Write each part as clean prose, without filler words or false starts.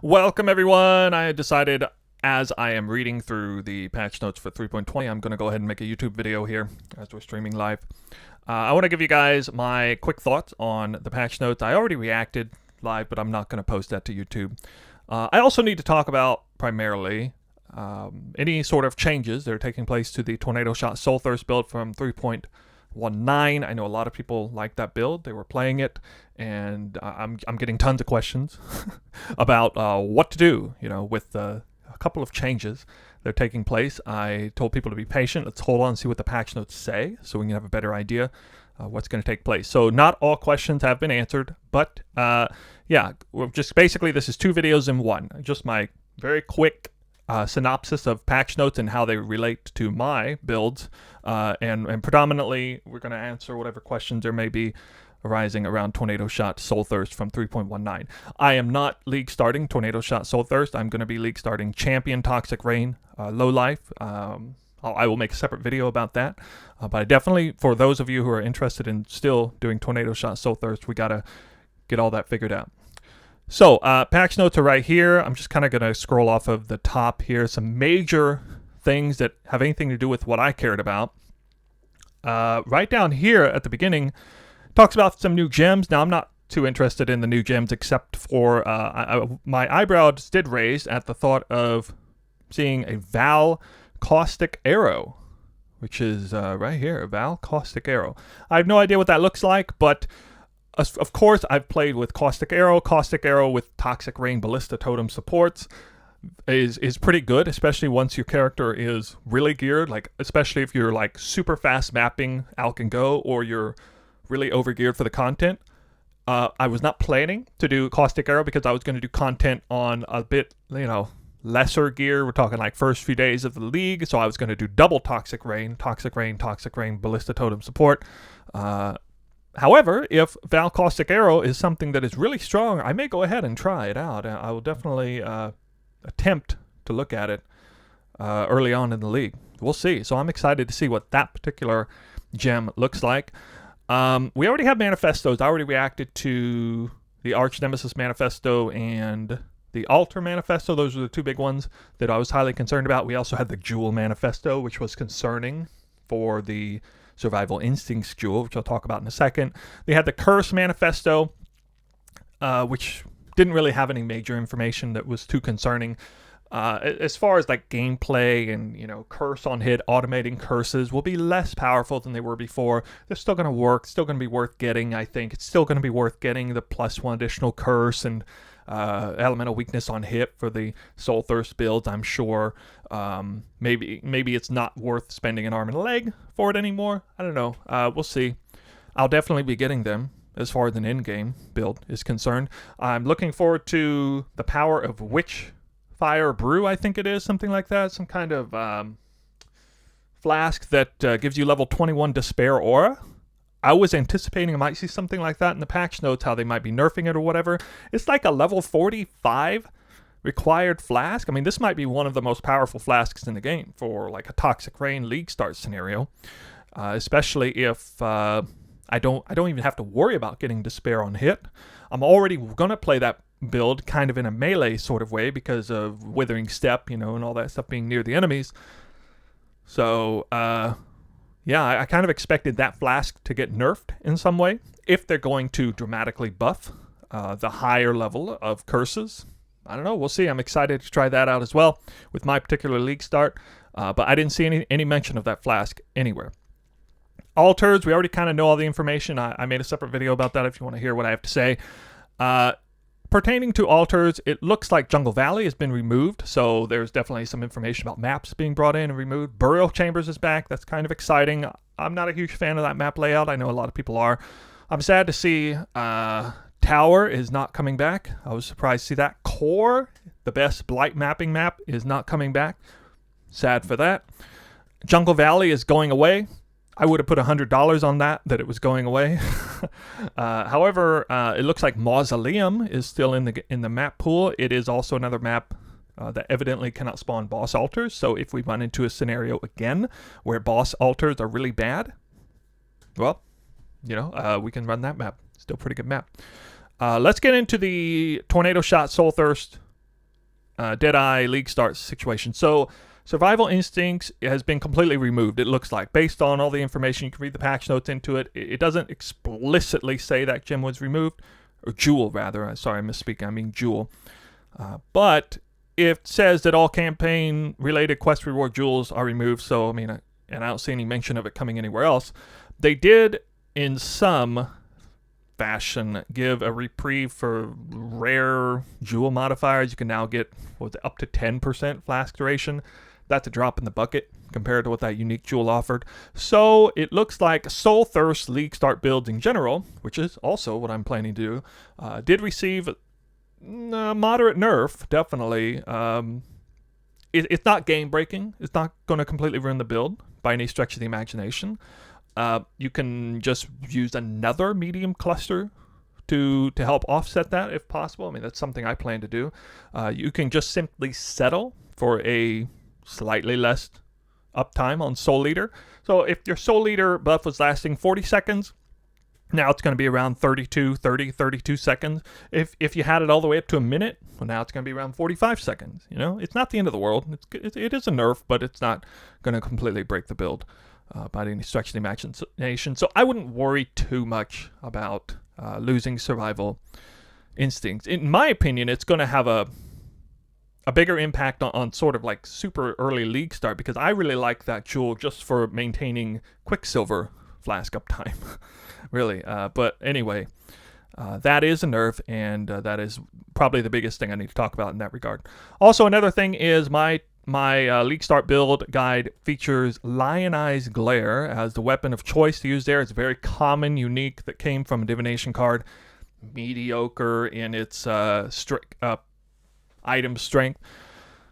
Welcome everyone. I decided as I am reading through the patch notes for 3.20, I'm going to go ahead and make a YouTube video here as we're streaming live. I want to give you guys my quick thoughts on the patch notes. I already reacted live, but I'm not going to post that to YouTube. I also need to talk about primarily any sort of changes that are taking place to the Tornado Shot Soulthirst build from 3.19. I know a lot of people like that build. They were playing it, and I'm getting tons of questions about what to do, with a couple of changes that are taking place. I told people to be patient. Let's hold on and see what the patch notes say so we can have a better idea what's going to take place. So not all questions have been answered, but yeah, just basically this is two videos in one. Just my very quick synopsis of patch notes and how they relate to my builds, and predominantly we're going to answer whatever questions there may be arising around Tornado Shot Soulthirst from 3.19. I am not league starting Tornado Shot Soulthirst. I'm going to be league starting Champion Toxic Rain Low Life. I will make a separate video about that, but I definitely, for those of you who are interested in still doing Tornado Shot Soulthirst, we got to get all that figured out. So, patch notes are right here. I'm just kind of going to scroll off of the top here. Some major things that have anything to do with what I cared about. Right down here at the beginning, talks about some new gems. Now, I'm not too interested in the new gems, except for my eyebrows did raise at the thought of seeing a Val Caustic Arrow, which is right here, Val Caustic Arrow. I have no idea what that looks like, but of course, I've played with Caustic Arrow. Caustic Arrow with Toxic Rain Ballista Totem supports is pretty good, especially once your character is really geared, like especially if you're like super fast mapping Alk and Go, or you're really overgeared for the content. I was not planning to do Caustic Arrow because I was going to do content on a bit, lesser gear. We're talking like first few days of the league, so I was going to do double Toxic Rain, Ballista Totem support. However, if Val Caustic Arrow is something that is really strong, I may go ahead and try it out. I will definitely attempt to look at it early on in the league. We'll see. So I'm excited to see what that particular gem looks like. We already have manifestos. I already reacted to the Arch Nemesis manifesto and the Altar manifesto. Those are the two big ones that I was highly concerned about. We also had the Jewel manifesto, which was concerning for the Survival Instincts Jewel, which I'll talk about in a second. They had the Curse manifesto, which didn't really have any major information that was too concerning. As far as like gameplay and, curse on hit, automating curses will be less powerful than they were before. They're still going to work, still going to be worth getting, I think. It's still going to be worth getting the +1 additional curse and elemental weakness on hit for the Soulthirst builds, I'm sure. Maybe it's not worth spending an arm and a leg for it anymore. I don't know. We'll see. I'll definitely be getting them as far as an in-game build is concerned. I'm looking forward to the power of Witch Fire Brew, I think it is, something like that. Some kind of flask that gives you level 21 Despair Aura. I was anticipating I might see something like that in the patch notes, how they might be nerfing it or whatever. It's like a level 45 required flask. I mean, this might be one of the most powerful flasks in the game for like a Toxic Rain League start scenario, especially if I don't even have to worry about getting Despair on hit. I'm already going to play that build kind of in a melee sort of way because of Withering Step, and all that stuff being near the enemies. So, yeah, I kind of expected that flask to get nerfed in some way if they're going to dramatically buff the higher level of curses. I don't know. We'll see. I'm excited to try that out as well with my particular league start, but I didn't see any mention of that flask anywhere. Altars, we already kind of know all the information. I made a separate video about that if you want to hear what I have to say. Pertaining to altars, it looks like Jungle Valley has been removed, so there's definitely some information about maps being brought in and removed. Burial Chambers is back. That's kind of exciting. I'm not a huge fan of that map layout. I know a lot of people are. I'm sad to see Tower is not coming back. I was surprised to see that. Core, the best Blight mapping map, is not coming back. Sad for that. Jungle Valley is going away. I would have put $100 on that it was going away. However, it looks like Mausoleum is still in the map pool. It is also another map that evidently cannot spawn boss altars. So if we run into a scenario again where boss altars are really bad, well, we can run that map. Still pretty good map. Let's get into the Tornado Shot Soulthirst Deadeye League Start situation. So Survival Instincts has been completely removed, it looks like. Based on all the information, you can read the patch notes into it. It doesn't explicitly say that gem was removed. Or jewel, rather. Sorry, I'm misspeaking. I mean jewel. But it says that all campaign-related quest reward jewels are removed. So, I mean, and I don't see any mention of it coming anywhere else. They did, in some fashion, give a reprieve for rare jewel modifiers. You can now get up to 10% flask duration. That's a drop in the bucket compared to what that unique jewel offered. So it looks like Soulthirst League Start builds in general, which is also what I'm planning to do, did receive a moderate nerf, definitely. It's not game breaking. It's not going to completely ruin the build by any stretch of the imagination. You can just use another medium cluster to help offset that if possible. I mean, that's something I plan to do. You can just simply settle for a slightly less uptime on Soul Leader. So if your Soul Leader buff was lasting 40 seconds, now it's going to be around 32 seconds. If you had it all the way up to a minute, well, now it's going to be around 45 seconds. You know, it's not the end of the world. It is a nerf, but it's not going to completely break the build by any stretch of the imagination. So I wouldn't worry too much about losing Survival Instincts. In my opinion, it's going to have a bigger impact on sort of like super early League Start, because I really like that jewel just for maintaining Quicksilver flask uptime. Really. But anyway, that is a nerf, and that is probably the biggest thing I need to talk about in that regard. Also, another thing is my League Start build guide features Lionized Glare as the weapon of choice to use there. It's a very common, unique that came from a divination card. Mediocre in its item strength.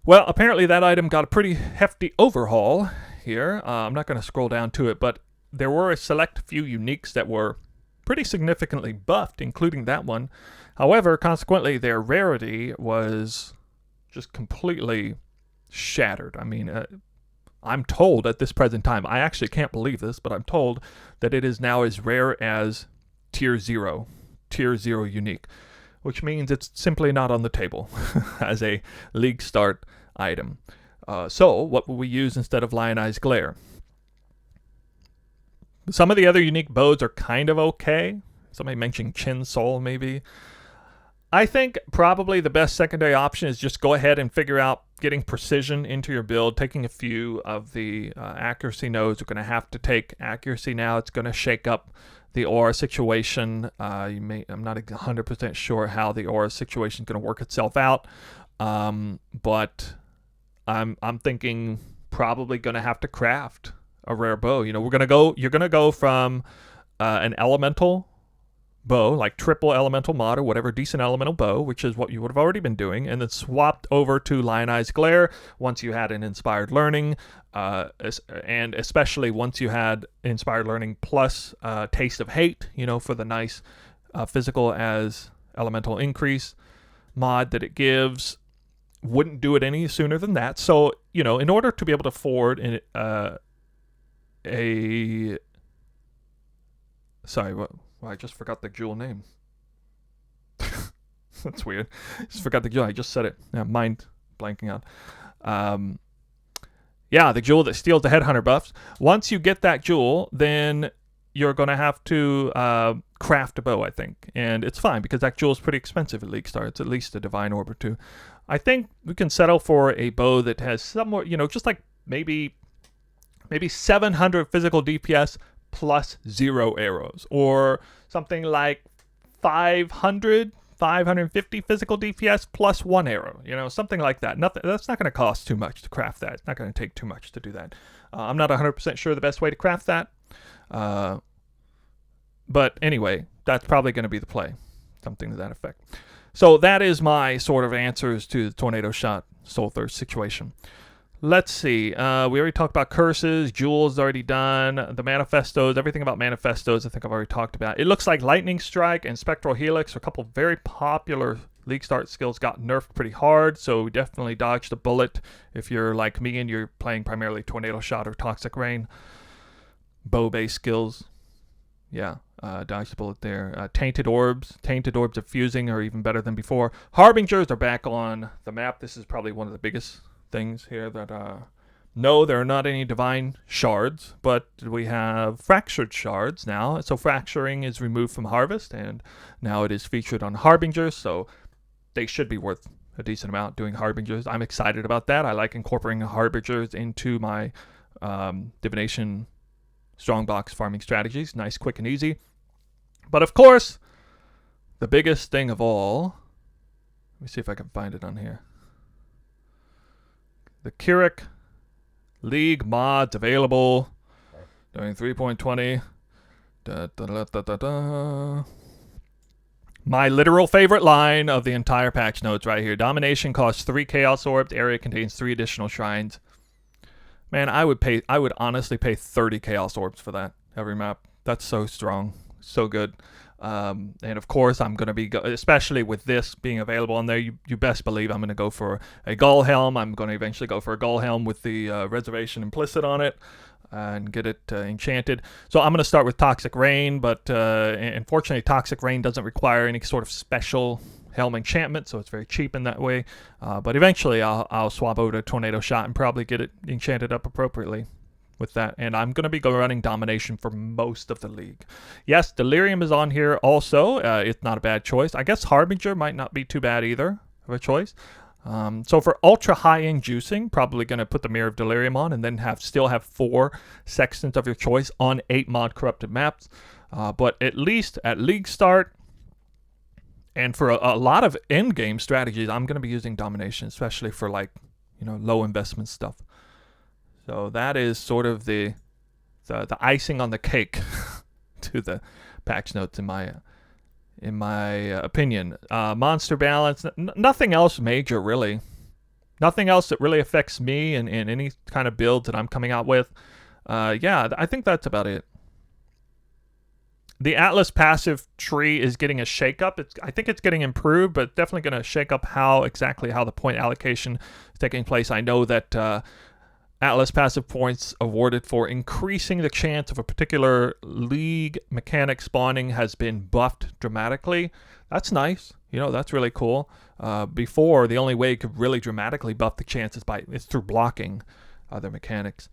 Well, apparently that item got a pretty hefty overhaul here. I'm not going to scroll down to it, but there were a select few uniques that were pretty significantly buffed, including that one. However, consequently, their rarity was just completely shattered. I mean, I'm told at this present time, I actually can't believe this, but I'm told that it is now as rare as Tier 0 unique, which means it's simply not on the table as a League Start item. So what will we use instead of Lionized Glare? Some of the other unique bows are kind of okay. Somebody mentioned Chin Soul, maybe. I think probably the best secondary option is just go ahead and figure out getting precision into your build, taking a few of the accuracy nodes. You're going to have to take accuracy now. It's going to shake up the aura situation. I'm not 100% sure how the aura situation is going to work itself out, but I'm thinking probably going to have to craft a rare bow. You know, you're gonna go from an elemental bow, like triple elemental mod or whatever, decent elemental bow, which is what you would have already been doing, and then swapped over to Lionized Glare once you had an Inspired Learning, and especially once you had Inspired Learning plus Taste of Hate, you know, for the nice physical as elemental increase mod that it gives. Wouldn't do it any sooner than that. So, you know, in order to be able to afford I just forgot the jewel name. That's weird. Just forgot the jewel. I just said it. Yeah, mind blanking out. Yeah, the jewel that steals the Headhunter buffs. Once you get that jewel, then you're going to have to craft a bow, I think. And it's fine because that jewel is pretty expensive at League Start. It's at least a Divine Orb or two. I think we can settle for a bow that has somewhat, you know, just like maybe 700 physical DPS plus 0 arrows, or something like 550 physical DPS plus 1 arrow, you know, something like that. That's not going to cost too much to craft that. It's not going to take too much to do that. I'm not 100% sure the best way to craft that, but anyway, that's probably going to be the play, something to that effect. So that is my sort of answers to the Tornado Shot Soulthirst situation. Let's see. We already talked about curses. Jewels already done. The manifestos, everything about manifestos, I think I've already talked about. It looks like Lightning Strike and Spectral Helix are a couple of very popular League Start skills, got nerfed pretty hard, so we definitely dodged a bullet if you're like me and you're playing primarily Tornado Shot or Toxic Rain. Bow-based skills. Yeah. dodged the bullet there. Tainted orbs. Tainted orbs of fusing are even better than before. Harbingers are back on the map. This is probably one of the biggest things here that... No, there are not any divine shards, but we have fractured shards now. So fracturing is removed from harvest, and now it is featured on harbingers, so they should be worth a decent amount doing harbingers. I'm excited about that. I like incorporating harbingers into my divination strongbox farming strategies. Nice, quick, and easy. But of course, the biggest thing of all, let me see if I can find it on here. The Kirac League mods available during 3.20. My literal favorite line of the entire patch notes right here. Domination costs 3 Chaos Orbs. Area contains 3 additional shrines. Man, I would honestly pay 30 Chaos Orbs for that every map. That's so strong. So good. And of course, I'm going to be, especially with this being available on there, you best believe I'm going to go for a Gull Helm. I'm going to eventually go for a Gull Helm with the reservation implicit on it and get it enchanted. So I'm going to start with Toxic Rain, but unfortunately, Toxic Rain doesn't require any sort of special helm enchantment, so it's very cheap in that way. But eventually, I'll swap over to Tornado Shot and probably get it enchanted up appropriately with that. And I'm going to be running Domination for most of the league. Yes, Delirium is on here also. It's not a bad choice. I guess Harbinger might not be too bad either of a choice. So for ultra high-end juicing, probably going to put the Mirror of Delirium on and then still have 4 sextants of your choice on 8 mod corrupted maps. But at least at league start, and for a lot of end-game strategies, I'm going to be using Domination, especially for low investment stuff. So that is sort of the icing on the cake to the patch notes in my opinion. Monster balance, nothing else major really. Nothing else that really affects me in any kind of build that I'm coming out with. Yeah, I think that's about it. The Atlas passive tree is getting a shakeup. I think it's getting improved, but definitely going to shake up exactly how the point allocation is taking place. I know that Atlas passive points awarded for increasing the chance of a particular league mechanic spawning has been buffed dramatically. That's nice. That's really cool. Before, the only way you could really dramatically buff the chances is through blocking other mechanics.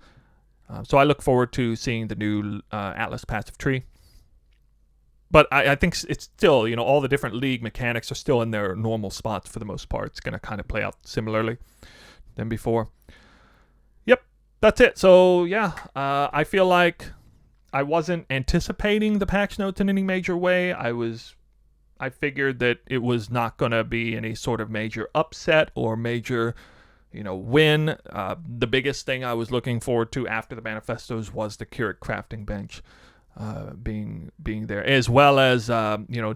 So I look forward to seeing the new Atlas passive tree. But I think it's still, all the different league mechanics are still in their normal spots for the most part. It's going to kind of play out similarly than before. That's it. So yeah, I feel like I wasn't anticipating the patch notes in any major way. I figured that it was not going to be any sort of major upset or major, win. The biggest thing I was looking forward to after the manifestos was the Kirac crafting bench being there, as well as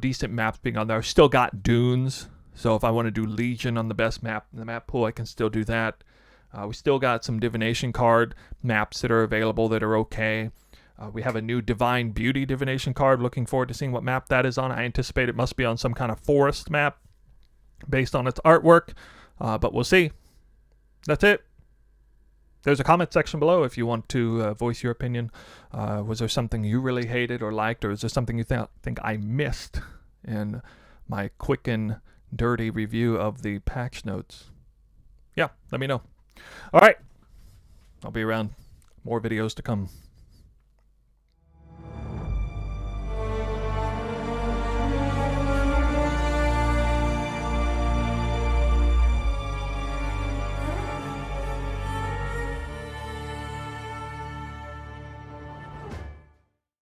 decent maps being on there. I've still got dunes, so if I want to do Legion on the best map in the map pool, I can still do that. We still got some divination card maps that are available that are okay. We have a new Divine Beauty divination card. Looking forward to seeing what map that is on. I anticipate it must be on some kind of forest map based on its artwork, but we'll see. That's it. There's a comment section below if you want to voice your opinion. Was there something you really hated or liked, or is there something you think I missed in my quick and dirty review of the patch notes? Yeah, let me know. All right, I'll be around. More videos to come.